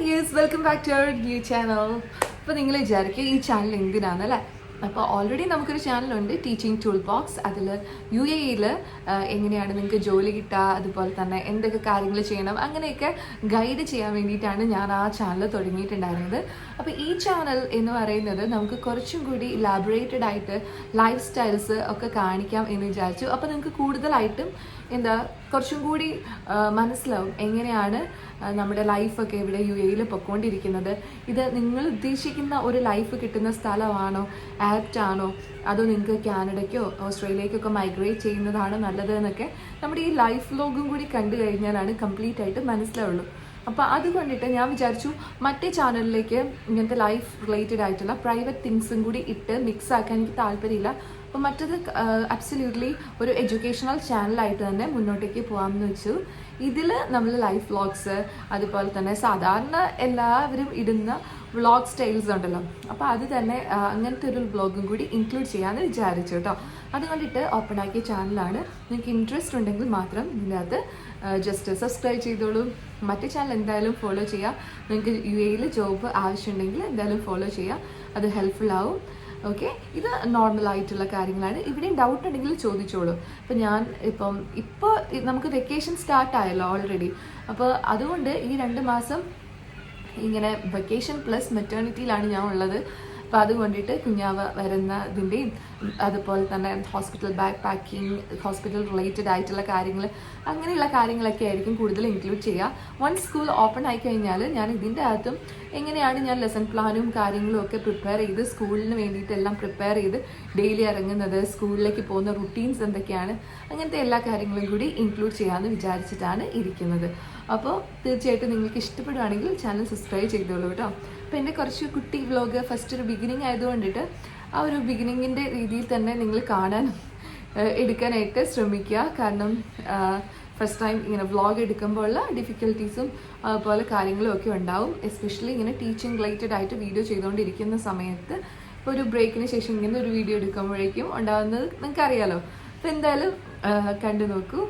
Yes welcome back to our new channel. അപ്പോൾ നിങ്ങൾ വിചാരിക്കുക ഈ ചാനൽ എന്തിനാണെന്നല്ലേ? അപ്പോൾ ഓൾറെഡി നമുക്കൊരു ചാനലുണ്ട്, ടീച്ചിങ് ടൂൾ ബോക്സ്. അതിൽ UAE എങ്ങനെയാണ് നിങ്ങൾക്ക് ജോലി കിട്ടുക, അതുപോലെ തന്നെ എന്തൊക്കെ കാര്യങ്ങൾ ചെയ്യണം, അങ്ങനെയൊക്കെ ഗൈഡ് ചെയ്യാൻ വേണ്ടിയിട്ടാണ് ഞാൻ ആ ചാനൽ തുടങ്ങിയിട്ടുണ്ടായിരുന്നത്. അപ്പോൾ ഈ ചാനൽ എന്ന് പറയുന്നത് നമുക്ക് കുറച്ചും കൂടി ഇലാബറേറ്റഡ് ആയിട്ട് ലൈഫ് സ്റ്റൈൽസ് ഒക്കെ കാണിക്കാം എന്ന് വിചാരിച്ചു. അപ്പോൾ നിങ്ങൾക്ക് കൂടുതലായിട്ടും കുറച്ചും കൂടി മനസ്സിലാവും എങ്ങനെയാണ് നമ്മുടെ ലൈഫൊക്കെ ഇവിടെ UAE പൊയ്ക്കൊണ്ടിരിക്കുന്നത്. ഇത് നിങ്ങൾ ഉദ്ദേശിക്കുന്ന ഒരു ലൈഫ് കിട്ടുന്ന സ്ഥലമാണോ, ആപ്റ്റ് ആണോ, അതോ നിങ്ങൾക്ക് കാനഡയ്ക്കോ ഓസ്ട്രേലിയയ്ക്കൊക്കെ മൈഗ്രേറ്റ് ചെയ്യുന്നതാണോ നല്ലത് എന്നൊക്കെ നമ്മുടെ ഈ ലൈഫ് വ്ലോഗും കൂടി കണ്ടു കഴിഞ്ഞാലാണ് കംപ്ലീറ്റ് ആയിട്ട് മനസ്സിലാവുള്ളൂ. അപ്പോൾ അതുകൊണ്ടിട്ട് ഞാൻ വിചാരിച്ചു മറ്റേ ചാനലിലേക്ക് ഇങ്ങനത്തെ ലൈഫ് റിലേറ്റഡ് ആയിട്ടുള്ള പ്രൈവറ്റ് തിങ്സും കൂടി ഇട്ട് മിക്സ് ആക്കാൻ എനിക്ക് താല്പര്യമില്ല. അപ്പോൾ മറ്റത് അബ്സല്യൂട്ട്ലി ഒരു എഡ്യൂക്കേഷണൽ ചാനലായിട്ട് തന്നെ മുന്നോട്ടേക്ക് പോകാമെന്ന് വെച്ചു. ഇതിൽ നമ്മൾ ലൈഫ് വ്ളോഗ്സ്, അതുപോലെ തന്നെ സാധാരണ എല്ലാവരും ഇടുന്ന വ്ളോഗ് സ്റ്റൈൽസ് ഉണ്ടല്ലോ, അപ്പോൾ അത് തന്നെ അങ്ങനത്തെ ഒരു വ്ളോഗും കൂടി ഇൻക്ലൂഡ് ചെയ്യാമെന്ന് വിചാരിച്ചു കേട്ടോ. അതുകൊണ്ടിട്ട് ഓപ്പൺ ആക്കിയ ചാനലാണ്. നിങ്ങൾക്ക് ഇൻട്രസ്റ്റ് ഉണ്ടെങ്കിൽ മാത്രം ഇതിനകത്ത് ജസ്റ്റ് സബ്സ്ക്രൈബ് ചെയ്തോളൂ. മറ്റേ ചാനൽ എന്തായാലും ഫോളോ ചെയ്യുക. നിങ്ങൾക്ക് UAE ജോബ് ആവശ്യമുണ്ടെങ്കിൽ എന്തായാലും ഫോളോ ചെയ്യുക, അത് ഹെൽപ്ഫുൾ ആവും. ഓക്കെ, ഇത് നോർമൽ ആയിട്ടുള്ള കാര്യങ്ങളാണ്. ഇവിടെയും ഡൗട്ട് ഉണ്ടെങ്കിൽ ചോദിച്ചോളൂ. അപ്പോൾ ഇപ്പോൾ നമുക്ക് വെക്കേഷൻ സ്റ്റാർട്ട് ആയല്ലോ ഓൾറെഡി. അപ്പോൾ അതുകൊണ്ട് ഈ 2 മാസം ഇങ്ങനെ വെക്കേഷൻ പ്ലസ് മെറ്റേണിറ്റിയിലാണ് ഞാൻ ഉള്ളത്. അപ്പോൾ അതുകൊണ്ടിട്ട് കുഞ്ഞാവ് വരുന്നതിൻ്റെയും അതുപോലെ തന്നെ hospital back packing, hospital related ആയിട്ടുള്ള കാര്യങ്ങൾ, അങ്ങനെയുള്ള കാര്യങ്ങളൊക്കെ ആയിരിക്കും കൂടുതൽ ഇൻക്ലൂഡ് ചെയ്യുക. വൺസ് സ്കൂൾ ഓപ്പൺ ആയി കഴിഞ്ഞാൽ ഞാൻ ഇതിൻ്റെ അകത്തും എങ്ങനെയാണ് ഞാൻ ലെസൺ പ്ലാനും കാര്യങ്ങളും ഒക്കെ പ്രിപ്പയർ ചെയ്ത് സ്കൂളിന് വേണ്ടിയിട്ടെല്ലാം പ്രിപ്പയർ ചെയ്ത് ഡെയിലി ഇറങ്ങുന്നത്, സ്കൂളിലേക്ക് പോകുന്ന റുട്ടീൻസ് എന്തൊക്കെയാണ്, അങ്ങനത്തെ എല്ലാ കാര്യങ്ങളും കൂടി ഇൻക്ലൂഡ് ചെയ്യാമെന്ന് വിചാരിച്ചിട്ടാണ് ഇരിക്കുന്നത്. അപ്പോൾ തീർച്ചയായിട്ടും നിങ്ങൾക്ക് ഇഷ്ടപ്പെടുകയാണെങ്കിൽ ചാനൽ സബ്സ്ക്രൈബ് ചെയ്തോളൂ കേട്ടോ. അപ്പോൾ എൻ്റെ കുറച്ച് കുട്ടി വ്ലോഗ് ഫസ്റ്റ് ഒരു ബിഗിനിങ് ആയതുകൊണ്ടിട്ട് ആ ഒരു ബിഗിനിങ്ങിൻ്റെ രീതിയിൽ തന്നെ നിങ്ങൾ എടുക്കാനായിട്ട് ശ്രമിക്കുക. കാരണം ഫസ്റ്റ് ടൈം ഇങ്ങനെ വ്ളോഗ് എടുക്കുമ്പോഴുള്ള ഡിഫിക്കൽട്ടീസും അതുപോലെ കാര്യങ്ങളും ഒക്കെ ഉണ്ടാവും. എസ്പെഷ്യലി ഇങ്ങനെ ടീച്ചിങ് റിലേറ്റഡ് ആയിട്ട് വീഡിയോ ചെയ്തുകൊണ്ടിരിക്കുന്ന സമയത്ത് ഇപ്പോൾ ഒരു ബ്രേക്കിന് ശേഷം ഇങ്ങനെ ഒരു വീഡിയോ എടുക്കുമ്പോഴേക്കും ഉണ്ടാകുന്നത് നിങ്ങൾക്കറിയാലോ. അപ്പോൾ എന്തായാലും കണ്ടു നോക്കൂ.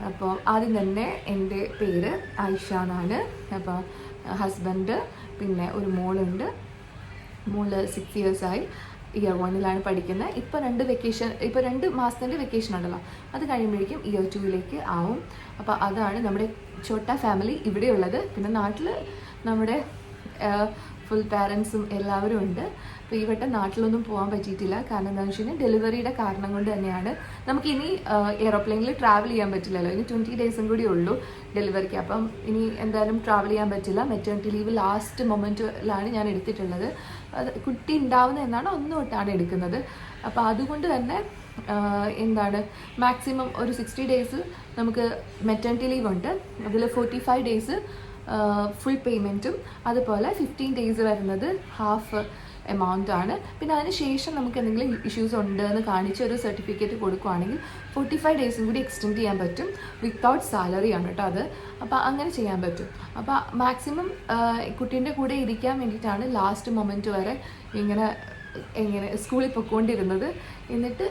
അപ്പോൾ ആദ്യം തന്നെ എൻ്റെ പേര് ആയിഷ എന്നാണ്. അപ്പോൾ ഹസ്ബൻഡ്, പിന്നെ ഒരു മോളുണ്ട്. മോള് 6 years ആയി, ഇയർ 1 പഠിക്കുന്നത്. ഇപ്പോൾ 2 മാസത്തിൻ്റെ വെക്കേഷൻ ഉണ്ടല്ലോ, അത് കഴിയുമ്പോഴേക്കും ഇയർ 2 ആവും. അപ്പോൾ അതാണ് നമ്മുടെ ഛോട്ട ഫാമിലി ഇവിടെയുള്ളത്. പിന്നെ നാട്ടിൽ നമ്മുടെ ഫുൾ പാരൻസും എല്ലാവരും ഉണ്ട്. അപ്പോൾ ഈ വട്ടം നാട്ടിലൊന്നും പോകാൻ പറ്റിയിട്ടില്ല. കാരണം എന്താണെന്ന് വെച്ച് കഴിഞ്ഞാൽ ഡെലിവറിയുടെ കാരണം കൊണ്ട് തന്നെയാണ്. നമുക്കിനി എയറോപ്ലെയിനിൽ ട്രാവൽ ചെയ്യാൻ പറ്റില്ലല്ലോ. ഇനി 20 days കൂടി ഉള്ളൂ ഡെലിവറിക്ക്. അപ്പം ഇനി എന്തായാലും ട്രാവൽ ചെയ്യാൻ പറ്റില്ല. മെറ്റേണിറ്റി ലീവ് ലാസ്റ്റ് മൊമെൻറ്റിലാണ് ഞാൻ എടുത്തിട്ടുള്ളത്. അത് കുട്ടി ഉണ്ടാവുന്ന എന്നാണ് 1 തൊട്ടാണ് എടുക്കുന്നത്. അപ്പോൾ അതുകൊണ്ട് തന്നെ മാക്സിമം ഒരു 60 days നമുക്ക് മെറ്റേണിറ്റി ലീവ് ഉണ്ട്. അതിൽ 45 days ഫുൾ പേയ്മെൻറ്റും, അതുപോലെ 15 days വരുന്നത് ഹാഫ് എമൗണ്ട് ആണ്. പിന്നെ അതിന് ശേഷം നമുക്ക് എന്തെങ്കിലും ഇഷ്യൂസ് ഉണ്ട് എന്ന് കാണിച്ച് ഒരു സർട്ടിഫിക്കറ്റ് കൊടുക്കുകയാണെങ്കിൽ 45 days കൂടി എക്സ്റ്റെൻഡ് ചെയ്യാൻ പറ്റും. വിത്തൗട്ട് സാലറി ആണ് കേട്ടോ അത്. അപ്പോൾ അങ്ങനെ ചെയ്യാൻ പറ്റും. അപ്പോൾ മാക്സിമം കുട്ടീൻ്റെ കൂടെ ഇരിക്കാൻ വേണ്ടിയിട്ടാണ് ലാസ്റ്റ് മൊമെൻറ്റ് വരെ ഇങ്ങനെ സ്കൂളിൽ പൊയ്ക്കൊണ്ടിരുന്നത്. എന്നിട്ട്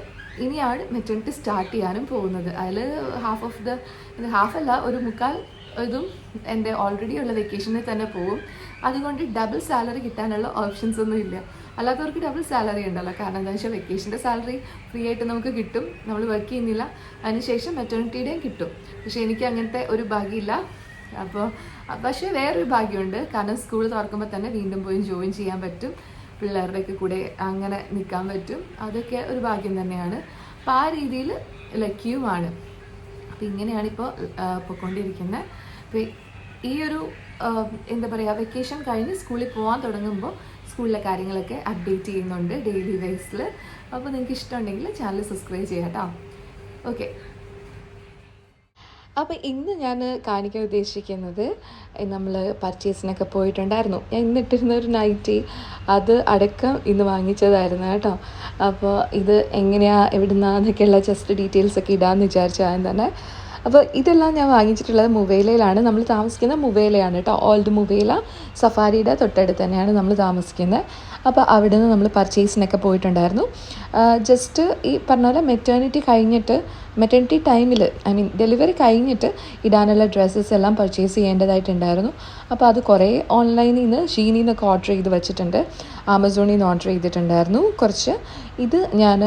ഇനിയാണ് മെറ്റേണിറ്റി സ്റ്റാർട്ട് ചെയ്യാനും പോകുന്നത്. അതിൽ ഹാഫല്ല, ഒരു 1/4 ഇതും എൻ്റെ ഓൾറെഡി ഉള്ള വെക്കേഷനിൽ തന്നെ പോകും. അതുകൊണ്ട് ഡബിൾ സാലറി കിട്ടാനുള്ള ഓപ്ഷൻസ് ഒന്നും ഇല്ല. അല്ലാത്തവർക്ക് ഡബിൾ സാലറി ഉണ്ടല്ലോ. കാരണം എന്താണെന്ന് വെച്ചാൽ വെക്കേഷൻ്റെ സാലറി ഫ്രീ ആയിട്ട് നമുക്ക് കിട്ടും, നമ്മൾ വർക്ക് ചെയ്യുന്നില്ല. അതിനുശേഷം മെറ്റേണിറ്റിയുടെയും കിട്ടും. പക്ഷേ എനിക്ക് അങ്ങനത്തെ ഒരു ഭാഗ്യമില്ല. പക്ഷേ വേറൊരു ഭാഗ്യമുണ്ട്. കാരണം സ്കൂൾ തുറക്കുമ്പോൾ തന്നെ വീണ്ടും പോയി ജോയിൻ ചെയ്യാൻ പറ്റും, പിള്ളേരുടെയൊക്കെ കൂടെ അങ്ങനെ നിൽക്കാൻ പറ്റും. അതൊക്കെ ഒരു ഭാഗ്യം തന്നെയാണ്. അപ്പോൾ ആ രീതിയിൽ ലക്കിയുമാണ്. അപ്പോൾ ഇങ്ങനെയാണിപ്പോൾ പൊയ്ക്കൊണ്ടിരിക്കുന്നത്. അപ്പോൾ ഈ ഒരു വെക്കേഷൻ കഴിഞ്ഞ് സ്കൂളിൽ പോകാൻ തുടങ്ങുമ്പോൾ സ്കൂളിലെ കാര്യങ്ങളൊക്കെ അപ്ഡേറ്റ് ചെയ്യുന്നുണ്ട് ഡെയിലി ബേസിൽ. അപ്പോൾ നിങ്ങൾക്ക് ഇഷ്ടമുണ്ടെങ്കിൽ ചാനൽ സബ്സ്ക്രൈബ് ചെയ്യാം കേട്ടോ. ഓക്കെ, അപ്പോൾ ഇന്ന് ഞാൻ കാണിക്കാൻ ഉദ്ദേശിക്കുന്നത്, നമ്മൾ പർച്ചേസിനൊക്കെ പോയിട്ടുണ്ടായിരുന്നു. ഞാൻ ഇന്നിട്ടിരുന്ന ഒരു നൈറ്റി, അത് അടക്കം ഇന്ന് വാങ്ങിച്ചതായിരുന്നു കേട്ടോ. അപ്പോൾ ഇത് എങ്ങനെയാണ് എവിടുന്നാന്നൊക്കെയുള്ള ജസ്റ്റ് ഡീറ്റെയിൽസൊക്കെ ഇടാമെന്ന് വിചാരിച്ചാൽ തന്നെ. അപ്പോൾ ഇതെല്ലാം ഞാൻ വാങ്ങിച്ചിട്ടുള്ളത് മുവേലയിലാണ്. നമ്മൾ താമസിക്കുന്ന മുവേലയാണ് കേട്ടോ. ഓൾഡ് മുവേല സഫാരിയുടെ തൊട്ടടുത്ത് തന്നെയാണ് നമ്മൾ താമസിക്കുന്നത്. അപ്പോൾ അവിടെ നിന്ന് നമ്മൾ പർച്ചേസിനൊക്കെ പോയിട്ടുണ്ടായിരുന്നു. ജസ്റ്റ് ഈ പറഞ്ഞ പോലെ മെറ്റേണിറ്റി ടൈമിൽ ഡെലിവറി കഴിഞ്ഞിട്ട് ഇടാനുള്ള ഡ്രസ്സസ് എല്ലാം പർച്ചേസ് ചെയ്യേണ്ടതായിട്ടുണ്ടായിരുന്നു. അപ്പോൾ അത് കുറേ ഓൺലൈനിൽ നിന്ന് ഷീനിൽ നിന്നൊക്കെ ഓർഡർ ചെയ്ത് വെച്ചിട്ടുണ്ട്, ആമസോണിൽ നിന്ന് ഓർഡർ ചെയ്തിട്ടുണ്ടായിരുന്നു കുറച്ച്. ഇത് ഞാൻ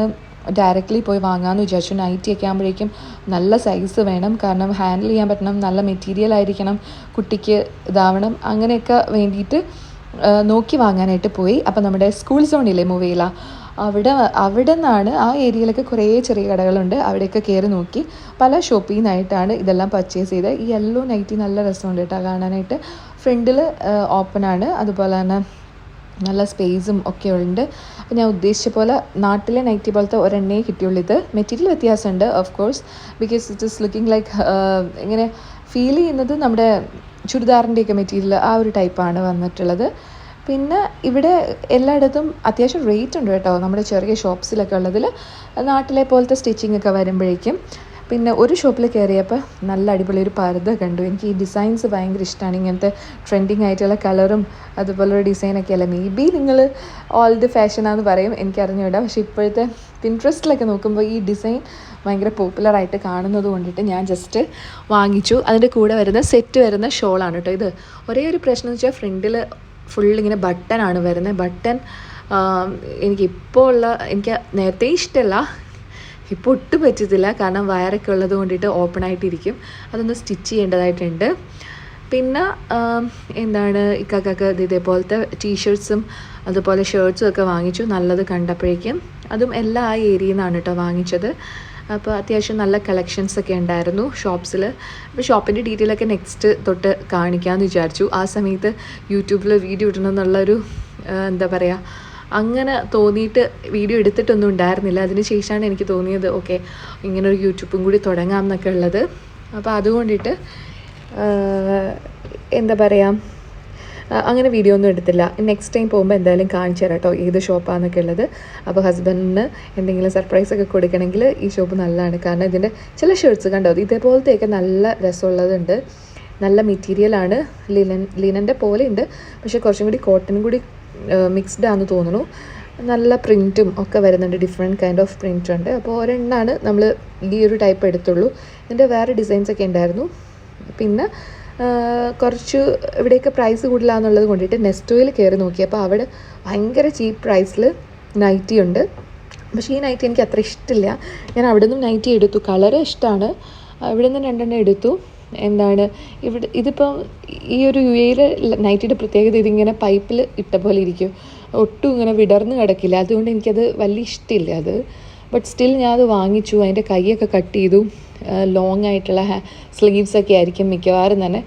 ഡയറക്റ്റ്ലി പോയി വാങ്ങാമെന്ന് വിചാരിച്ചു. നൈറ്റിയൊക്കെ ആകുമ്പോഴേക്കും നല്ല സൈസ് വേണം, കാരണം ഹാൻഡിൽ ചെയ്യാൻ പറ്റണം, നല്ല മെറ്റീരിയൽ ആയിരിക്കണം, കുട്ടിക്ക് ഇതാവണം, അങ്ങനെയൊക്കെ വേണ്ടിയിട്ട് നോക്കി വാങ്ങാനായിട്ട് പോയി. അപ്പോൾ നമ്മുടെ സ്കൂൾ സോണില്ലേ മുവേല, അവിടെ നിന്നാണ്, ആ ഏരിയയിലൊക്കെ കുറേ ചെറിയ കടകളുണ്ട്, അവിടെയൊക്കെ കയറി നോക്കി പല ഷോപ്പിൽ നിന്നായിട്ടാണ് ഇതെല്ലാം പർച്ചേസ് ചെയ്തത്. ഈ യെല്ലോ നൈറ്റി നല്ല രസമുണ്ട് കേട്ടോ കാണാനായിട്ട്. ഫ്രണ്ടിൽ ഓപ്പണാണ്, അതുപോലെ തന്നെ നല്ല സ്പേസും ഒക്കെ ഉണ്ട്. അപ്പോൾ ഞാൻ ഉദ്ദേശിച്ച പോലെ നാട്ടിലെ നൈറ്റി പോലത്തെ ഒരെണ്ണേ കിട്ടിയുള്ളൂ. ഇത് മെറ്റീരിയൽ വ്യത്യാസമുണ്ട് of course, because it is looking like ഇങ്ങനെ ഫീൽ ചെയ്യുന്നത് നമ്മുടെ ചുരിദാറിൻ്റെയൊക്കെ മെറ്റീരിയൽ ആ ഒരു ടൈപ്പാണ് വന്നിട്ടുള്ളത്. പിന്നെ ഇവിടെ എല്ലായിടത്തും അത്യാവശ്യം റേറ്റ് ഉണ്ട് കേട്ടോ, നമ്മുടെ ചെറിയ ഷോപ്സിലൊക്കെ ഉള്ളതിൽ നാട്ടിലെ പോലത്തെ സ്റ്റിച്ചിങ് ഒക്കെ വരുമ്പോഴേക്കും. പിന്നെ ഒരു ഷോപ്പിൽ കയറിയപ്പോൾ നല്ല അടിപൊളി ഒരു പർദ്ദ കണ്ടു. എനിക്ക് ഈ ഡിസൈൻസ് ഭയങ്കര ഇഷ്ടമാണ്, ഇങ്ങനത്തെ ട്രെൻഡിങ് ആയിട്ടുള്ള കളറും അതുപോലുള്ള ഡിസൈനൊക്കെ അല്ല. മേ ബി നിങ്ങൾ ഓൾഡ് ഫാഷനാണെന്ന് പറയും, എനിക്കറിഞ്ഞൂടാ. പക്ഷേ ഇപ്പോഴത്തെ പിൻട്രസ്റ്റിലൊക്കെ നോക്കുമ്പോൾ ഈ ഡിസൈൻ ഭയങ്കര പോപ്പുലറായിട്ട് കാണുന്നത് കൊണ്ടിട്ട് ഞാൻ ജസ്റ്റ് വാങ്ങിച്ചു. അതിൻ്റെ കൂടെ വരുന്ന സെറ്റ് വരുന്ന ഷോളാണ് കേട്ടോ ഇത്. ഒരേ ഒരു പ്രശ്നം എന്ന് വെച്ചാൽ ഫ്രണ്ടിൽ ഫുള്ളിങ്ങനെ ബട്ടനാണ് വരുന്നത്. ബട്ടൺ എനിക്ക് നേരത്തെ ഇഷ്ടമല്ല, ഇപ്പോൾ ഒട്ടും പറ്റത്തില്ല, കാരണം വയറൊക്കെ ഉള്ളത് കൊണ്ടിട്ട് ഓപ്പൺ ആയിട്ടിരിക്കും. അതൊന്ന് സ്റ്റിച്ച് ചെയ്യേണ്ടതായിട്ടുണ്ട്. പിന്നെ ഇക്കാക്കൊക്കെ ഇതേപോലത്തെ ടീഷർട്ട്സും അതുപോലെ ഷർട്ട്സും ഒക്കെ വാങ്ങിച്ചു, നല്ലത് കണ്ടപ്പോഴേക്കും. അതും എല്ലാ ആ ഏരിയയിൽ നിന്നാണ് കേട്ടോ വാങ്ങിച്ചത്. അപ്പോൾ അത്യാവശ്യം നല്ല കളക്ഷൻസൊക്കെ ഉണ്ടായിരുന്നു ഷോപ്സിൽ. അപ്പോൾ ഷോപ്പിൻ്റെ ഡീറ്റെയിലൊക്കെ നെക്സ്റ്റ് തൊട്ട് കാണിക്കാമെന്ന് വിചാരിച്ചു. ആ സമയത്ത് യൂട്യൂബിൽ വീഡിയോ ഇടണമെന്നുള്ളൊരു അങ്ങനെ തോന്നിയിട്ട് വീഡിയോ എടുത്തിട്ടൊന്നും ഉണ്ടായിരുന്നില്ല. അതിന് ശേഷമാണ് എനിക്ക് തോന്നിയത് ഓക്കെ ഇങ്ങനൊരു യൂട്യൂബും കൂടി തുടങ്ങാം എന്നൊക്കെ ഉള്ളത്. അപ്പോൾ അതുകൊണ്ടിട്ട് അങ്ങനെ വീഡിയോ ഒന്നും എടുത്തില്ല. നെക്സ്റ്റ് ടൈം പോകുമ്പോൾ എന്തായാലും കാണിച്ചു തരാം കേട്ടോ ഏത് ഷോപ്പാണെന്നൊക്കെ ഉള്ളത്. അപ്പോൾ ഹസ്ബൻഡിന് എന്തെങ്കിലും സർപ്രൈസൊക്കെ കൊടുക്കണമെങ്കിൽ ഈ ഷോപ്പ് നല്ലതാണ്. കാരണം ഇതിൻ്റെ ചില ഷർട്ട്സ് കണ്ടോ, ഇതേപോലത്തെയൊക്കെ നല്ല രസമുള്ളതുണ്ട്, നല്ല മെറ്റീരിയലാണ്, ലിനൻ്റെ പോലെ ഉണ്ട്, പക്ഷേ കുറച്ചും കൂടി കോട്ടനും കൂടി മിക്സ്ഡ് ആണെന്ന് തോന്നുന്നു. നല്ല പ്രിൻറ്റും ഒക്കെ വരുന്നുണ്ട്, ഡിഫറെൻറ്റ് കൈൻഡ് ഓഫ് പ്രിൻ്റ് ഉണ്ട്. അപ്പോൾ ഒരെണ്ണമാണ് നമ്മൾ ഈ ഒരു ടൈപ്പ് എടുത്തുള്ളൂ. ഇതിൻ്റെ വേറെ ഡിസൈൻസൊക്കെ ഉണ്ടായിരുന്നു. പിന്നെ കുറച്ച് ഇവിടെയൊക്കെ പ്രൈസ് കൂടുതലാണെന്നുള്ളത് കൊണ്ടിട്ട് നെസ്റ്റോയിൽ കയറി നോക്കിയപ്പോൾ അവിടെ ഭയങ്കര ചീപ്പ് പ്രൈസിൽ നൈറ്റി ഉണ്ട്. പക്ഷേ ഈ നൈറ്റി എനിക്ക് അത്ര ഇഷ്ടമില്ല. ഞാൻ അവിടെ നിന്നും നൈറ്റി എടുത്തു, കളറ് ഇഷ്ടമാണ്, ഇവിടെ നിന്ന് 2 എടുത്തു. ഇതിപ്പോൾ ഈ ഒരു UAE നൈറ്റിയുടെ പ്രത്യേകത ഇതിങ്ങനെ പൈപ്പിൽ ഇട്ട പോലെ ഇരിക്കും, ഒട്ടും ഇങ്ങനെ വിടർന്ന് കിടക്കില്ല. അതുകൊണ്ട് എനിക്കത് വലിയ ഇഷ്ടമില്ല അത്. ബട്ട് സ്റ്റിൽ ഞാനത് വാങ്ങിച്ചു. അതിൻ്റെ കൈയൊക്കെ കട്ട് ചെയ്തു. ലോങ് ആയിട്ടുള്ള സ്ലീവ്സൊക്കെ ആയിരിക്കും മിക്കവാറും തന്നെ.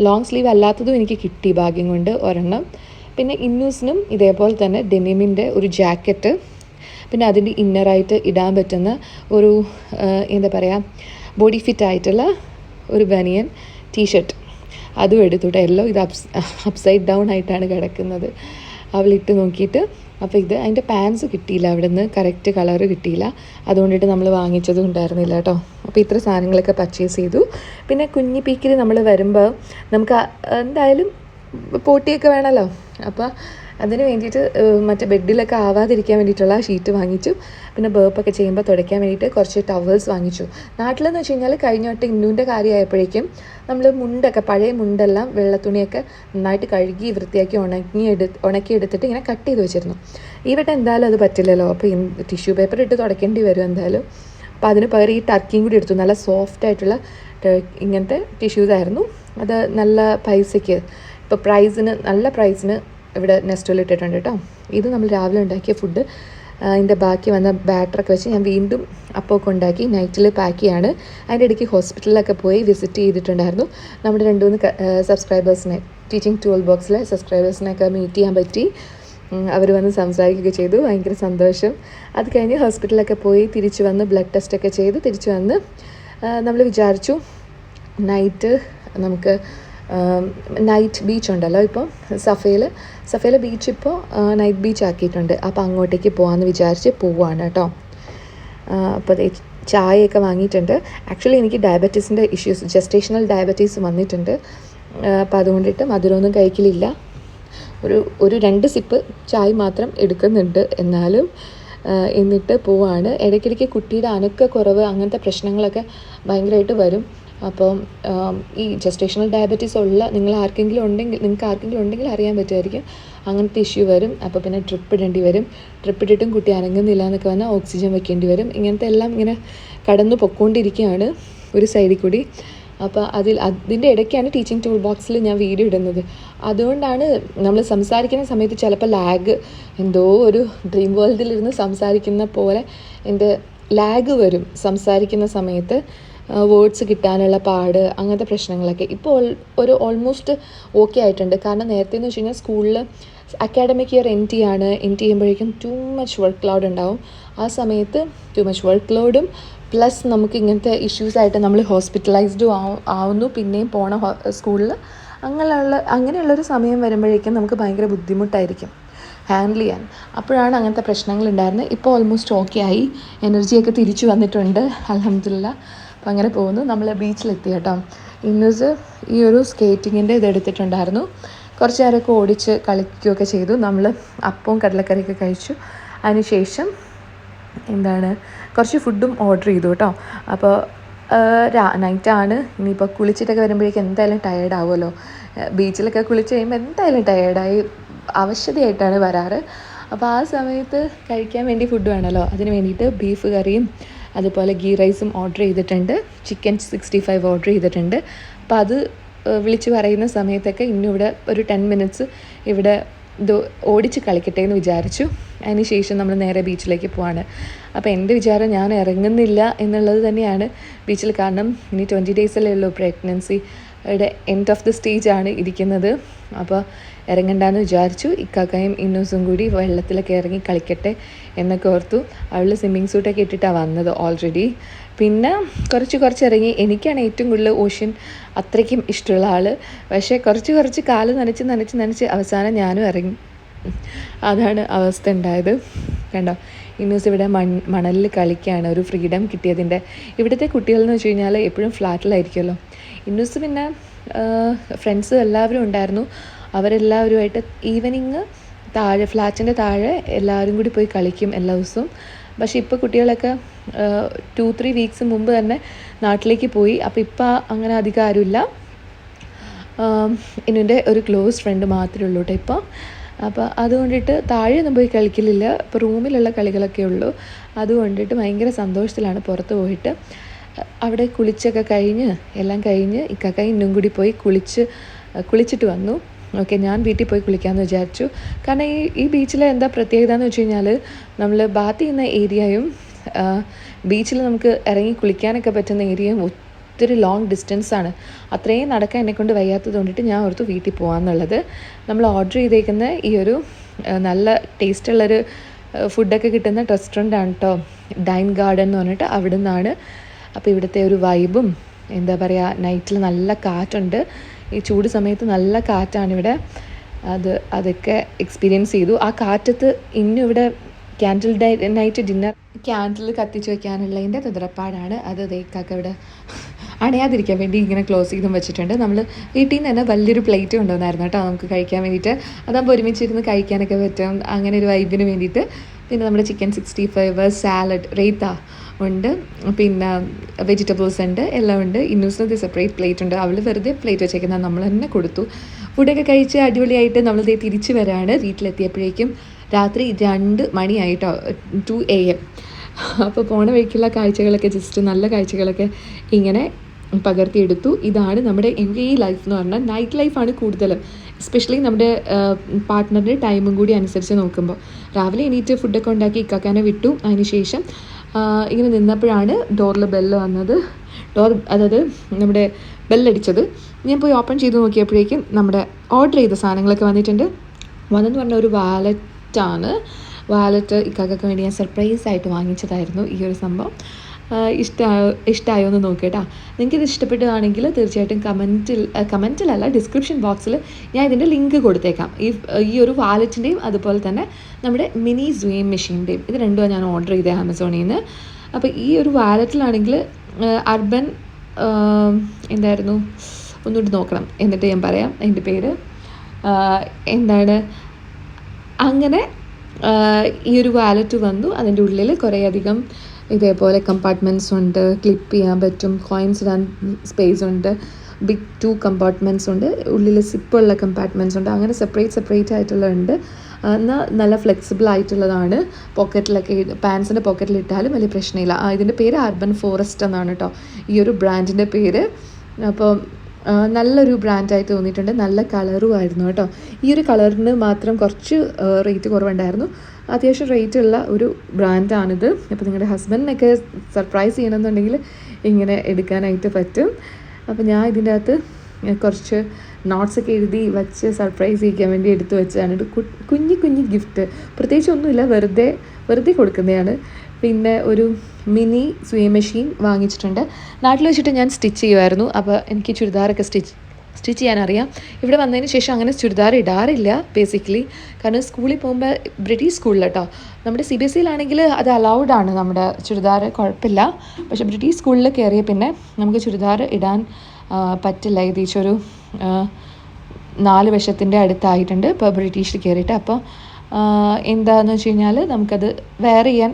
ലോങ് സ്ലീവ് അല്ലാത്തതും എനിക്ക് കിട്ടി ഭാഗ്യം കൊണ്ട് ഒരെണ്ണം. പിന്നെ ഇന്നൂസിനും ഇതേപോലെ തന്നെ ഡെനിമിൻ്റെ ഒരു ജാക്കറ്റ്, പിന്നെ അതിൻ്റെ ഇന്നറായിട്ട് ഇടാൻ പറ്റുന്ന ഒരു ബോഡി ഫിറ്റ് ആയിട്ടുള്ള ഒരു ബനിയൻ ടീഷർട്ട്, അതും എടുത്തുട്ടോ. എല്ലാം ഇത് അപ്സൈഡ് ഡൗൺ ആയിട്ടാണ് കിടക്കുന്നത്. അവളിട്ട് നോക്കിയിട്ട് അപ്പോൾ അതിൻ്റെ പാൻസ് കിട്ടിയില്ല, അവിടെ നിന്ന് കറക്റ്റ് കളറ് കിട്ടിയില്ല, അതുകൊണ്ടിട്ട് നമ്മൾ വാങ്ങിച്ചതും ഉണ്ടായിരുന്നില്ല കേട്ടോ. അപ്പോൾ ഇത്ര സാധനങ്ങളൊക്കെ പർച്ചേസ് ചെയ്തു. പിന്നെ കുഞ്ഞി പീക്കിൽ നമ്മൾ വരുമ്പോൾ നമുക്ക് എന്തായാലും പോട്ടിയൊക്കെ വേണമല്ലോ. അപ്പോൾ അതിന് വേണ്ടിയിട്ട് മറ്റേ ബെഡിലൊക്കെ ആവാതിരിക്കാൻ വേണ്ടിയിട്ടുള്ള ഷീറ്റ് വാങ്ങിച്ചു. പിന്നെ ബേപ്പൊക്കെ ചെയ്യുമ്പോൾ തുടയ്ക്കാൻ വേണ്ടിയിട്ട് കുറച്ച് ടവൽസ് വാങ്ങിച്ചു. നാട്ടിലെന്ന് വെച്ച് കഴിഞ്ഞാൽ കഴിഞ്ഞ വട്ടം ഇന്നൂൻ്റെ കാര്യമായപ്പോഴേക്കും നമ്മൾ പഴയ മുണ്ടെല്ലാം വെള്ളത്തുണിയൊക്കെ നന്നായിട്ട് കഴുകി വൃത്തിയാക്കി ഉണക്കിയെടുത്തിട്ട് ഇങ്ങനെ കട്ട് ചെയ്ത് വെച്ചിരുന്നു. ഈ വട്ടം എന്തായാലും അത് പറ്റില്ലല്ലോ. അപ്പോൾ ടിഷ്യൂ പേപ്പർ ഇട്ട് തുടയ്ക്കേണ്ടി വരും എന്തായാലും. അപ്പോൾ അതിന് പകരം ഈ ടർക്കിയും കൂടി എടുത്തു. നല്ല സോഫ്റ്റായിട്ടുള്ള ഇങ്ങനത്തെ ടിഷ്യൂസ് ആയിരുന്നു. അത് നല്ല പൈസയ്ക്ക്, ഇപ്പോൾ നല്ല പ്രൈസിന് ഇവിടെ നെസ്റ്റോയിൽ ഇട്ടിട്ടുണ്ട് കേട്ടോ. ഇത് നമ്മൾ രാവിലെ ഉണ്ടാക്കിയ ഫുഡ്, അതിൻ്റെ ബാക്കി വന്ന ബാറ്ററൊക്കെ വെച്ച് ഞാൻ വീണ്ടും അപ്പമൊക്കെ ഉണ്ടാക്കി നൈറ്റിൽ പാക്ക് ചെയ്യാണ്. അതിൻ്റെ ഇടയ്ക്ക് ഹോസ്പിറ്റലിലൊക്കെ പോയി വിസിറ്റ് ചെയ്തിട്ടുണ്ടായിരുന്നു. നമ്മുടെ 2-3 സബ്സ്ക്രൈബേഴ്സിനെ, ടീച്ചിങ് ടൂൾ ബോക്സിലെ സബ്സ്ക്രൈബേഴ്സിനെയൊക്കെ മീറ്റ് ചെയ്യാൻ പറ്റി. അവർ വന്ന് സംസാരിക്കുകയൊക്കെ ചെയ്തു, ഭയങ്കര സന്തോഷം. അത് കഴിഞ്ഞ് ഹോസ്പിറ്റലിലൊക്കെ പോയി തിരിച്ചു വന്ന് ബ്ലഡ് ടെസ്റ്റൊക്കെ ചെയ്ത് തിരിച്ചു വന്ന് നമ്മൾ വിചാരിച്ചു നൈറ്റ് ബീച്ച് ഉണ്ടല്ലോ ഇപ്പോൾ സഫേല ബീച്ച് ഇപ്പോൾ നൈറ്റ് ബീച്ച് ആക്കിയിട്ടുണ്ട്. അപ്പോൾ അങ്ങോട്ടേക്ക് പോകാമെന്ന് വിചാരിച്ച് പോവുകയാണ് കേട്ടോ. അപ്പോൾ ചായയൊക്കെ വാങ്ങിയിട്ടുണ്ട്. ആക്ച്വലി എനിക്ക് ഡയബറ്റീസിൻ്റെ ഇഷ്യൂസ്, ജസ്റ്റേഷണൽ ഡയബറ്റീസ് വന്നിട്ടുണ്ട്. അപ്പോൾ അതുകൊണ്ടിട്ട് മധുരമൊന്നും കഴിക്കലില്ല. ഒരു 2 സിപ്പ് ചായ മാത്രം എടുക്കുന്നുണ്ട്. എന്നാലും എന്നിട്ട് പോവാണ്. ഇടയ്ക്കിടയ്ക്ക് കുട്ടിയുടെ അനക്കക്കുറവ് അങ്ങനത്തെ പ്രശ്നങ്ങളൊക്കെ ഭയങ്കരമായിട്ട് വരും. അപ്പം ഈ ജസ്റ്റേഷണൽ ഡയബറ്റീസ് ഉള്ള നിങ്ങൾക്ക് ആർക്കെങ്കിലും ഉണ്ടെങ്കിൽ അറിയാൻ പറ്റുമായിരിക്കും. അങ്ങനത്തെ ഇഷ്യൂ വരും. അപ്പോൾ പിന്നെ ട്രിപ്പ് ഇടേണ്ടി വരും. ട്രിപ്പ് ഇട്ടിട്ടും കുട്ടി അനങ്ങുന്നില്ല എന്നൊക്കെ വന്നാൽ ഓക്സിജൻ വെക്കേണ്ടി വരും. ഇങ്ങനത്തെ എല്ലാം ഇങ്ങനെ കടന്നു പൊയ്ക്കൊണ്ടിരിക്കുകയാണ് ഒരു സൈഡിൽ കൂടി. അപ്പോൾ അതിൻ്റെ ഇടയ്ക്കാണ് ടീച്ചിങ് ടൂൾ ബോക്സിൽ ഞാൻ വീഡിയോ ഇടുന്നത്. അതുകൊണ്ടാണ് നമ്മൾ സംസാരിക്കുന്ന സമയത്ത് ചിലപ്പോൾ ലാഗ്, എന്തോ ഒരു ഡ്രീം വേൾഡിലിരുന്ന് സംസാരിക്കുന്ന പോലെ എൻ്റെ ലാഗ് വരും സംസാരിക്കുന്ന സമയത്ത്. വേർഡ്സ് കിട്ടാനുള്ള പാട്, അങ്ങനത്തെ പ്രശ്നങ്ങളൊക്കെ ഇപ്പോൾ ഒരു ഓൾമോസ്റ്റ് ഓക്കെ ആയിട്ടുണ്ട്. കാരണം നേരത്തെ എന്ന് വെച്ച് കഴിഞ്ഞാൽ സ്കൂളിൽ അക്കാഡമിക് ഇയർ എൻഡ് ചെയ്യുമ്പോഴേക്കും ടു മച്ച് വർക്ക് ലോഡ് ഉണ്ടാവും. ആ സമയത്ത് ടു മച്ച് വർക്ക് ലോഡും പ്ലസ് നമുക്ക് ഇങ്ങനത്തെ ഇഷ്യൂസായിട്ട് നമ്മൾ ഹോസ്പിറ്റലൈസ്ഡും ആവുന്നു. പിന്നെയും പോണ സ്കൂളിൽ അങ്ങനെയുള്ളൊരു സമയം വരുമ്പോഴേക്കും നമുക്ക് ഭയങ്കര ബുദ്ധിമുട്ടായിരിക്കും ഹാൻഡിൽ ചെയ്യാൻ. അപ്പോഴാണ് അങ്ങനത്തെ പ്രശ്നങ്ങൾ ഉണ്ടായിരുന്നത്. ഇപ്പോൾ ഓൾമോസ്റ്റ് ഓക്കെ ആയി, എനർജിയൊക്കെ തിരിച്ചു വന്നിട്ടുണ്ട്, അൽഹംദുലില്ലാ. അപ്പോൾ അങ്ങനെ പോകുന്നു. നമ്മൾ ബീച്ചിലെത്തി കേട്ടോ. ഇന്നൂസ് ഈ ഒരു സ്കേറ്റിങ്ങിൻ്റെ ഇതെടുത്തിട്ടുണ്ടായിരുന്നു. കുറച്ച് നേരമൊക്കെ ഓടിച്ച് കളിക്കുകയൊക്കെ ചെയ്തു. നമ്മൾ അപ്പവും കടലക്കറിയൊക്കെ കഴിച്ചു. അതിനുശേഷം കുറച്ച് ഫുഡും ഓർഡർ ചെയ്തു കേട്ടോ. അപ്പോൾ നൈറ്റാണ്. ഇനിയിപ്പോൾ കുളിച്ചിട്ടൊക്കെ വരുമ്പോഴേക്കും എന്തായാലും ടയേർഡാവുമല്ലോ. ബീച്ചിലൊക്കെ കുളിച്ച് കഴിയുമ്പോൾ എന്തായാലും ടയേർഡായി അവശതയായിട്ടാണ് വരാറ്. അപ്പോൾ ആ സമയത്ത് കഴിക്കാൻ വേണ്ടി ഫുഡ് വേണമല്ലോ. അതിന് വേണ്ടിയിട്ട് ബീഫ് കറിയും അതുപോലെ ഗീ റൈസും ഓർഡർ ചെയ്തിട്ടുണ്ട്. ചിക്കൻ 65 ഓർഡർ ചെയ്തിട്ടുണ്ട്. അപ്പോൾ അത് വിളിച്ച് പറയുന്ന സമയത്തൊക്കെ ഇന്നിവിടെ ഒരു 10 മിനിറ്റ്സ് ഇവിടെ ഇത് ഓടിച്ച് കളിക്കട്ടെ എന്ന് വിചാരിച്ചു. അതിന് ശേഷം നമ്മൾ നേരെ ബീച്ചിലേക്ക് പോവാണ്. അപ്പോൾ എൻ്റെ വിചാരം ഞാൻ ഇറങ്ങുന്നില്ല എന്നുള്ളത് തന്നെയാണ് ബീച്ചിൽ. കാരണം ഇനി 20 ഡേയ്സല്ലേ ഉള്ളൂ. പ്രഗ്നൻസിയുടെ എൻഡ് ഓഫ് ദി സ്റ്റേജാണ് ഇരിക്കുന്നത്. അപ്പോൾ ഇറങ്ങണ്ടെന്ന് വിചാരിച്ചു. ഇക്കാക്കയും ഇന്നൂസും കൂടി വെള്ളത്തിലൊക്കെ ഇറങ്ങി കളിക്കട്ടെ എന്നൊക്കെ ഓർത്തു. അവൾ സ്വിമ്മിങ് സൂട്ടൊക്കെ ഇട്ടിട്ടാണ് വന്നത് ഓൾറെഡി. പിന്നെ കുറച്ച് ഇറങ്ങി. എനിക്കാണ് ഏറ്റവും കൂടുതൽ ഓഷ്യൻ അത്രയ്ക്കും ഇഷ്ടമുള്ള ആൾ. പക്ഷേ കുറച്ച് കാല് നനച്ച് അവസാനം ഞാനും ഇറങ്ങി. അതാണ് അവസ്ഥ ഉണ്ടായത്. കണ്ടോ, ഇന്നൂസ് ഇവിടെ മണലിൽ കളിക്കുകയാണ്. ഒരു ഫ്രീഡം കിട്ടിയതിൻ്റെ. ഇവിടുത്തെ കുട്ടികളെന്ന് വെച്ച് കഴിഞ്ഞാൽ എപ്പോഴും ഫ്ലാറ്റിലായിരിക്കുമല്ലോ. ഇന്നൂസ് പിന്നെ ഫ്രണ്ട്സ് എല്ലാവരും ഉണ്ടായിരുന്നു. അവരെല്ലാവരുമായിട്ട് ഈവനിങ് ഫ്ലാറ്റിൻ്റെ താഴെ എല്ലാവരും കൂടി പോയി കളിക്കും എല്ലാ ദിവസവും. പക്ഷേ ഇപ്പോൾ കുട്ടികളൊക്കെ 2-3 വീക്സ് മുമ്പ് തന്നെ നാട്ടിലേക്ക് പോയി. അപ്പോൾ ഇപ്പോൾ അങ്ങനെ അധികം ആരുമില്ല. ഇന്നുൻ്റെ ഒരു ക്ലോസ് ഫ്രണ്ട് മാത്രമേ ഉള്ളൂ കേട്ടോ ഇപ്പോൾ. അപ്പോൾ അതുകൊണ്ടിട്ട് താഴെയൊന്നും പോയി കളിക്കലില്ല. ഇപ്പോൾ റൂമിലുള്ള കളികളൊക്കെ ഉള്ളൂ. അതുകൊണ്ടിട്ട് ഭയങ്കര സന്തോഷത്തിലാണ് പുറത്ത് പോയിട്ട്. അവിടെ കുളിച്ചൊക്കെ എല്ലാം കഴിഞ്ഞ് ഇക്കാക്ക ഇന്നും കൂടി പോയി കുളിച്ചിട്ട് വന്നു. ഓക്കെ, ഞാൻ വീട്ടിൽ പോയി കുളിക്കാമെന്ന് വിചാരിച്ചു. കാരണം ഈ ബീച്ചിലെ എന്താ പ്രത്യേകത എന്ന് വെച്ച് കഴിഞ്ഞാൽ നമ്മൾ ബാത്ത് ചെയ്യുന്ന ഏരിയയും ബീച്ചിൽ നമുക്ക് ഇറങ്ങി കുളിക്കാനൊക്കെ പറ്റുന്ന ഏരിയയും ഒത്തിരി ലോങ് ഡിസ്റ്റൻസാണ്. അത്രയും നടക്കാൻ എന്നെക്കൊണ്ട് വയ്യാത്തത് കൊണ്ടിട്ട് ഞാൻ ഓർത്തു വീട്ടിൽ പോകാമെന്നുള്ളത്. നമ്മൾ ഓർഡർ ചെയ്തേക്കുന്ന ഈ ഒരു നല്ല ടേസ്റ്റുള്ളൊരു ഫുഡൊക്കെ കിട്ടുന്ന റെസ്റ്റോറൻ്റാണ് കേട്ടോ, ഡൈൻ ഗാർഡൻ എന്ന് പറഞ്ഞിട്ട്. അവിടെ നിന്നാണ്. അപ്പോൾ ഇവിടുത്തെ ഒരു വൈബും എന്താ പറയുക, നൈറ്റിൽ നല്ല കാറ്റുണ്ട്. ഈ ചൂട് സമയത്ത് നല്ല കാറ്റാണിവിടെ. അതൊക്കെ എക്സ്പീരിയൻസ് ചെയ്തു. ആ കാറ്റത്ത് ഇവിടെ ക്യാൻഡിൽ നൈറ്റ് ഡിന്നർ ക്യാൻഡിൽ കത്തിച്ച് വയ്ക്കാനുള്ളതിൻ്റെ തുതറപ്പാടാണ്. അത് ഇക്കാക്ക ഇവിടെ അണയാതിരിക്കാൻ വേണ്ടി ഇങ്ങനെ ക്ലോസ് ചെയ്തും വെച്ചിട്ടുണ്ട്. നമ്മൾ വീട്ടിൽ നിന്ന് തന്നെ വലിയൊരു പ്ലേറ്റ് കൊണ്ടുവന്നായിരുന്നു കേട്ടോ നമുക്ക് കഴിക്കാൻ വേണ്ടിയിട്ട്. അതാകുമ്പോൾ ഒരുമിച്ചിരുന്ന് കഴിക്കാനൊക്കെ പറ്റും. അങ്ങനെ ഒരു വൈബിന് വേണ്ടിയിട്ട്. പിന്നെ നമ്മുടെ ചിക്കൻ 65, സാലഡ്, റേത്ത ഉണ്ട്, പിന്നെ വെജിറ്റബിൾസ് ഉണ്ട്, എല്ലാം ഉണ്ട്. ഇന്നൂസിനത് സെപ്പറേറ്റ് പ്ലേറ്റ് ഉണ്ട്. അവൾ വെറുതെ പ്ലേറ്റ് വെച്ചേക്കുന്നത് നമ്മൾ തന്നെ കൊടുത്തു. ഫുഡൊക്കെ കഴിച്ച് അടിപൊളിയായിട്ട് നമ്മളിതേ തിരിച്ച് വരാണ്. വീട്ടിലെത്തിയപ്പോഴേക്കും രാത്രി 2 മണിയായിട്ടോ, 2 AM. അപ്പോൾ പോണ വഴിക്കുള്ള കാഴ്ചകളൊക്കെ നല്ല കാഴ്ചകളൊക്കെ ഇങ്ങനെ പകർത്തിയെടുത്തു. ഇതാണ് നമ്മുടെ MKE ലൈഫ് എന്ന് പറഞ്ഞാൽ. നൈറ്റ് ലൈഫാണ് കൂടുതൽ, എസ്പെഷ്യലി നമ്മുടെ പാർട്ട്ണറിൻ്റെ ടൈമും കൂടി അനുസരിച്ച് നോക്കുമ്പോൾ. രാവിലെ എണീറ്റ് ഫുഡൊക്കെ ഉണ്ടാക്കി ഇക്കാക്കാനെ വിട്ടു. അതിനുശേഷം ഇങ്ങനെ നിന്നപ്പോഴാണ് ഡോറിൽ ബെല്ല് വന്നത്. അതായത് നമ്മുടെ ബെല്ലടിച്ചത്. ഞാൻ പോയി ഓപ്പൺ ചെയ്ത് നോക്കിയപ്പോഴേക്കും നമ്മുടെ ഓർഡർ ചെയ്ത സാധനങ്ങളൊക്കെ വന്നിട്ടുണ്ട്. വന്നെന്ന് പറഞ്ഞ ഒരു വാലറ്റ് ഇക്കാക്കൊക്കെ വേണ്ടി ഞാൻ സർപ്രൈസായിട്ട് വാങ്ങിച്ചതായിരുന്നു ഈ ഒരു സംഭവം. ഇഷ്ടമായോ എന്ന് നോക്കിയിട്ടാ. നിങ്ങൾക്കിത് ഇഷ്ടപ്പെട്ടതാണെങ്കിൽ തീർച്ചയായിട്ടും കമൻറ്റിലല്ല ഡിസ്ക്രിപ്ഷൻ ബോക്സിൽ ഞാൻ ഇതിൻ്റെ ലിങ്ക് കൊടുത്തേക്കാം. ഈ ഒരു വാലറ്റിൻ്റെയും അതുപോലെ തന്നെ നമ്മുടെ മിനി സ്വിമ്മിങ് മെഷീൻ്റെയും. ഇത് രണ്ടുമാണ് ഞാൻ ഓർഡർ ചെയ്തത് ആമസോണിൽ നിന്ന്. അപ്പോൾ ഈ ഒരു വാലറ്റിലാണെങ്കിൽ അർബൻ എന്തായിരുന്നു, ഒന്നുകൂടി നോക്കണം എന്നിട്ട് ഞാൻ പറയാം അതിൻ്റെ പേര് എന്താണ്. അങ്ങനെ ഈ ഒരു വാലറ്റ് വന്നു. അതിൻ്റെ ഉള്ളിൽ കുറേയധികം ഇതേപോലെ കമ്പാർട്ട്മെൻറ്റ്സ് ഉണ്ട്, ക്ലിപ്പ് ചെയ്യാൻ പറ്റും, കോയിൻസ് ഇടാൻ സ്പേസ് ഉണ്ട്, ബിഗ് 2 കമ്പാർട്ട്മെൻറ്റ്സ് ഉണ്ട്, ഉള്ളിൽ സിപ്പുള്ള കമ്പാർട്ട്മെൻറ്റ്സ് ഉണ്ട്. അങ്ങനെ സെപ്പറേറ്റ് ആയിട്ടുള്ളതുണ്ട്. എന്നാൽ നല്ല ഫ്ലെക്സിബിൾ ആയിട്ടുള്ളതാണ്. പോക്കറ്റിലൊക്കെ പാൻസിൻ്റെ പോക്കറ്റിലിട്ടാലും വലിയ പ്രശ്നമില്ല. ഇതിൻ്റെ പേര് അർബൻ ഫോറസ്റ്റ് എന്നാണ് കേട്ടോ ഈ ഒരു ബ്രാൻഡിൻ്റെ പേര്. അപ്പോൾ നല്ലൊരു ബ്രാൻഡായിട്ട് തോന്നിയിട്ടുണ്ട്. നല്ല കളറും ആയിരുന്നു കേട്ടോ. ഈ ഒരു കളറിന് മാത്രം കുറച്ച് റേറ്റ് കുറവുണ്ടായിരുന്നു. അത്യാവശ്യം റേറ്റ് ഉള്ള ഒരു ബ്രാൻഡാണിത്. അപ്പോൾ നിങ്ങളുടെ ഹസ്ബൻഡിനൊക്കെ സർപ്രൈസ് ചെയ്യണമെന്നുണ്ടെങ്കിൽ ഇങ്ങനെ എടുക്കാനായിട്ട് പറ്റും. അപ്പോൾ ഞാൻ ഇതിൻ്റെ അകത്ത് കുറച്ച് നോട്ട്സൊക്കെ എഴുതി വച്ച് സർപ്രൈസ് ചെയ്യിക്കാൻ വേണ്ടി എടുത്തു വെച്ചതാണ്. ഒരു കുഞ്ഞു ഗിഫ്റ്റ്, പ്രത്യേകിച്ച് ഒന്നുമില്ല, വെറുതെ കൊടുക്കുന്നതാണ്. പിന്നെ ഒരു മിനി സ്വിങ് മെഷീൻ വാങ്ങിച്ചിട്ടുണ്ട്. നാട്ടിൽ വെച്ചിട്ട് ഞാൻ സ്റ്റിച്ച് ചെയ്യുമായിരുന്നു. അപ്പോൾ എനിക്ക് ചുരിദാറൊക്കെ സ്റ്റിച്ച് ചെയ്യാനറിയാം. ഇവിടെ വന്നതിന് ശേഷം അങ്ങനെ ചുരിദാർ ഇടാറില്ല ബേസിക്കലി. കാരണം സ്കൂളിൽ പോകുമ്പോൾ ബ്രിട്ടീഷ് സ്കൂളിൽ കേട്ടോ, നമ്മുടെ CBSE അത് അലൗഡാണ്, നമ്മുടെ ചുരിദാർ കുഴപ്പമില്ല. പക്ഷേ ബ്രിട്ടീഷ് സ്കൂളിൽ കയറിയ പിന്നെ നമുക്ക് ചുരിദാർ ഇടാൻ പറ്റില്ല. ഏകദേശം ഒരു 4 വർഷത്തിൻ്റെ അടുത്തായിട്ടുണ്ട് ഇപ്പോൾ ബ്രിട്ടീഷിൽ കയറിയിട്ട്. അപ്പോൾ എന്താണെന്ന് വെച്ച് കഴിഞ്ഞാൽ നമുക്കത് വെയർ ചെയ്യാൻ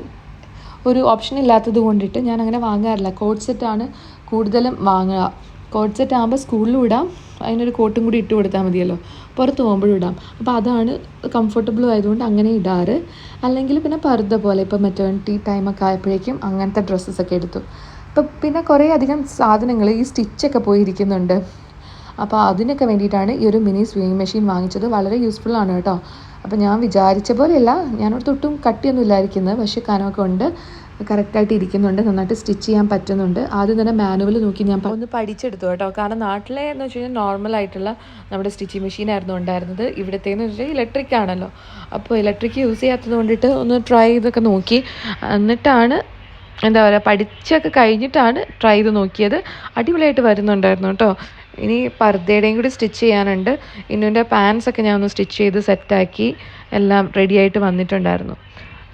ഒരു ഓപ്ഷൻ ഇല്ലാത്തത് കൊണ്ടിട്ട് ഞാൻ അങ്ങനെ വാങ്ങാറില്ല. കോട്ട് സെറ്റാണ് കൂടുതലും വാങ്ങുക. കോട്ട് സെറ്റ് ആകുമ്പോൾ സ്കൂളിലും ഇടാം, അതിനൊരു കോട്ടും കൂടി ഇട്ട് കൊടുത്താൽ മതിയല്ലോ, പുറത്ത് പോകുമ്പോഴും ഇടാം. അപ്പോൾ അതാണ് കംഫർട്ടബിളും ആയതുകൊണ്ട് അങ്ങനെ ഇടാറ്. അല്ലെങ്കിൽ പിന്നെ പർദ്ദ പോലെ ഇപ്പോൾ മെറ്റേണിറ്റി ടൈമൊക്കെ ആയപ്പോഴേക്കും അങ്ങനത്തെ ഡ്രസ്സസൊക്കെ എടുത്തു. അപ്പോൾ പിന്നെ കുറേ അധികം സാധനങ്ങൾ ഈ സ്റ്റിച്ചൊക്കെ പോയിരിക്കുന്നുണ്ട്. അപ്പോൾ അതിനൊക്കെ വേണ്ടിയിട്ടാണ് ഈ ഒരു മിനി സ്വിങ് മെഷീൻ വാങ്ങിച്ചത്. വളരെ യൂസ്ഫുള്ളാണ് കേട്ടോ. അപ്പോൾ ഞാൻ വിചാരിച്ച പോലെയല്ല, ഞാനോട് ഒട്ടും കട്ടിയൊന്നും ഇല്ലായിരിക്കുന്നത്, പക്ഷേ കനമൊക്കെ ഉണ്ട്, കറക്റ്റായിട്ട് ഇരിക്കുന്നുണ്ട്, നന്നായിട്ട് സ്റ്റിച്ച് ചെയ്യാൻ പറ്റുന്നുണ്ട്. ആദ്യം തന്നെ മാനുവൽ നോക്കി ഞാൻ ഒന്ന് പഠിച്ചെടുത്തു കേട്ടോ. കാരണം നാട്ടിലെ എന്ന് വെച്ച് കഴിഞ്ഞാൽ നോർമലായിട്ടുള്ള നമ്മുടെ സ്റ്റിച്ചിങ് മെഷീനായിരുന്നു ഉണ്ടായിരുന്നത്. ഇവിടത്തേന്ന് വെച്ചാൽ ഇലക്ട്രിക് ആണല്ലോ. അപ്പോൾ ഇലക്ട്രിക് യൂസ് ചെയ്യാത്തത് കൊണ്ടിട്ട് ഒന്ന് ട്രൈ ചെയ്തൊക്കെ നോക്കി. എന്നിട്ടാണ് എന്താ പറയുക, പഠിച്ചൊക്കെ കഴിഞ്ഞിട്ടാണ് ട്രൈ ചെയ്ത് നോക്കിയത്. അടിപൊളിയായിട്ട് വരുന്നുണ്ടായിരുന്നു കേട്ടോ. ഇനി പർദ്ദയുടെയും കൂടി സ്റ്റിച്ച് ചെയ്യാനുണ്ട്. ഇന്നുൻ്റെ പാൻസൊക്കെ ഞാൻ ഒന്ന് സ്റ്റിച്ച് ചെയ്ത് സെറ്റാക്കി എല്ലാം റെഡി ആയിട്ട് വന്നിട്ടുണ്ടായിരുന്നു.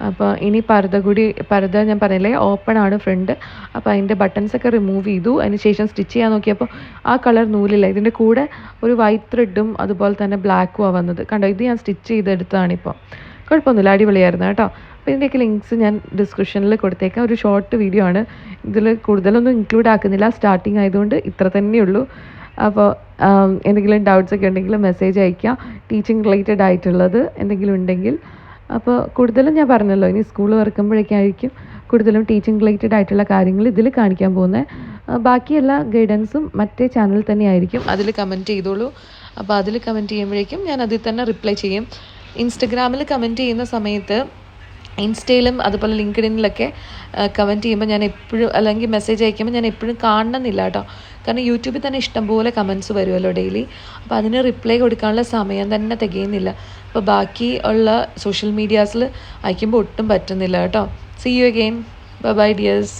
അപ്പോൾ ഇനി പർദ്ദ ഞാൻ പറഞ്ഞില്ലേ ഓപ്പൺ ആണ് ഫ്രണ്ട്. അപ്പോൾ അതിൻ്റെ ബട്ടൺസൊക്കെ റിമൂവ് ചെയ്തു. അതിന് ശേഷം സ്റ്റിച്ച് ചെയ്യാൻ നോക്കിയപ്പോൾ ആ കളർ നൂലില്ല. ഇതിൻ്റെ കൂടെ ഒരു വൈറ്റ് ത്രെഡും അതുപോലെ തന്നെ ബ്ലാക്കുമാണ് വന്നത്. കണ്ടോ, ഇത് ഞാൻ സ്റ്റിച്ച് ചെയ്തെടുത്തതാണിപ്പോൾ. കുഴപ്പമൊന്നുമില്ല, അടിപൊളിയായിരുന്നു കേട്ടോ. അപ്പോൾ ഇതിൻ്റെയൊക്കെ ലിങ്ക്സ് ഞാൻ ഡിസ്ക്രിപ്ഷനിൽ കൊടുത്തേക്കാം. ഒരു ഷോർട്ട് വീഡിയോ ആണ്, ഇതിൽ കൂടുതലൊന്നും ഇൻക്ലൂഡ് ആക്കുന്നില്ല, സ്റ്റാർട്ടിങ് ആയതുകൊണ്ട് ഇത്ര തന്നെയുള്ളൂ. അപ്പോൾ എന്തെങ്കിലും ഡൗട്ട്സൊക്കെ ഉണ്ടെങ്കിൽ മെസ്സേജ് അയയ്ക്കുക, ടീച്ചിങ് റിലേറ്റഡ് ആയിട്ടുള്ളത് എന്തെങ്കിലും ഉണ്ടെങ്കിൽ. അപ്പോൾ കൂടുതലും ഞാൻ പറഞ്ഞല്ലോ, ഇനി സ്കൂൾ തുറക്കുമ്പോഴേക്കായിരിക്കും കൂടുതലും ടീച്ചിങ് റിലേറ്റഡ് ആയിട്ടുള്ള കാര്യങ്ങൾ ഇതിൽ കാണിക്കാൻ പോകുന്നത്. ബാക്കി എല്ലാ ഗൈഡൻസും മറ്റേ ചാനൽ തന്നെ ആയിരിക്കും, അതിൽ കമൻറ്റ് ചെയ്തോളൂ. അപ്പോൾ അതിൽ കമൻറ്റ് ചെയ്യുമ്പോഴേക്കും ഞാൻ അതിൽ തന്നെ റിപ്ലൈ ചെയ്യും. ഇൻസ്റ്റഗ്രാമിൽ കമൻറ്റ് ചെയ്യുന്ന സമയത്ത് ഇൻസ്റ്റയിലും അതുപോലെ ലിങ്ക്ഡിനിലൊക്കെ കമൻറ്റ് ചെയ്യുമ്പോൾ ഞാൻ എപ്പോഴും, അല്ലെങ്കിൽ മെസ്സേജ് അയക്കുമ്പോൾ ഞാൻ എപ്പോഴും കാണണമെന്നില്ല കേട്ടോ. കാരണം യൂട്യൂബിൽ തന്നെ ഇഷ്ടംപോലെ കമൻറ്റ്സ് വരുമല്ലോ ഡെയിലി. അപ്പോൾ അതിന് റിപ്ലൈ കൊടുക്കാനുള്ള സമയം തന്നെ തികയുന്നില്ല. അപ്പോൾ ബാക്കി ഉള്ള സോഷ്യൽ മീഡിയാസിൽ അയക്കുമ്പോൾ ഒട്ടും പറ്റുന്നില്ല കേട്ടോ. See you again. Bye dears.